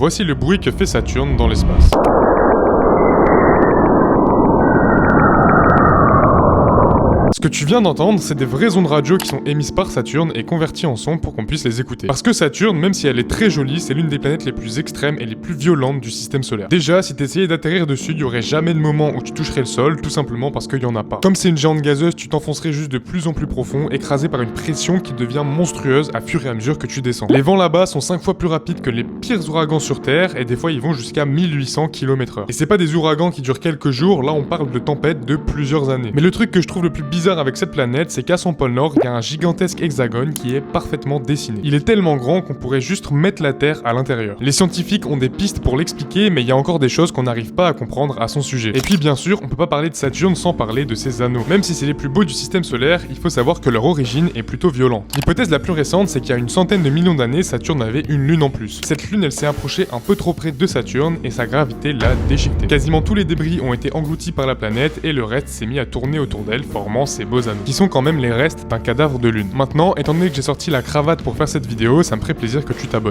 Voici le bruit que fait Saturne dans l'espace. Ce que tu viens d'entendre, c'est des vraies ondes radio qui sont émises par Saturne et converties en son pour qu'on puisse les écouter. Parce que Saturne, même si elle est très jolie, c'est l'une des planètes les plus extrêmes et les plus violentes du système solaire. Déjà, si t'essayais d'atterrir dessus, il y aurait jamais de moment où tu toucherais le sol, tout simplement parce qu'il y en a pas. Comme c'est une géante gazeuse, tu t'enfoncerais juste de plus en plus profond, écrasé par une pression qui devient monstrueuse à fur et à mesure que tu descends. Les vents là-bas sont 5 fois plus rapides que les pires ouragans sur Terre, et des fois ils vont jusqu'à 1800 km/h. Et c'est pas des ouragans qui durent quelques jours, là on parle de tempêtes de plusieurs années. Mais le truc que je trouve le plus bizarre avec cette planète, c'est qu'à son pôle nord, il y a un gigantesque hexagone qui est parfaitement dessiné. Il est tellement grand qu'on pourrait juste mettre la Terre à l'intérieur. Les scientifiques ont des pistes pour l'expliquer, mais il y a encore des choses qu'on n'arrive pas à comprendre à son sujet. Et puis bien sûr, on peut pas parler de Saturne sans parler de ses anneaux. Même si c'est les plus beaux du système solaire, il faut savoir que leur origine est plutôt violente. L'hypothèse la plus récente, c'est qu'il y a une centaine de millions d'années, Saturne avait une lune en plus. Cette lune, elle s'est approchée un peu trop près de Saturne et sa gravité l'a déchiquetée. Quasiment tous les débris ont été engloutis par la planète et le reste s'est mis à tourner autour d'elle, formant ces beaux anneaux, qui sont quand même les restes d'un cadavre de lune. Maintenant, étant donné que j'ai sorti la cravate pour faire cette vidéo, ça me ferait plaisir que tu t'abonnes.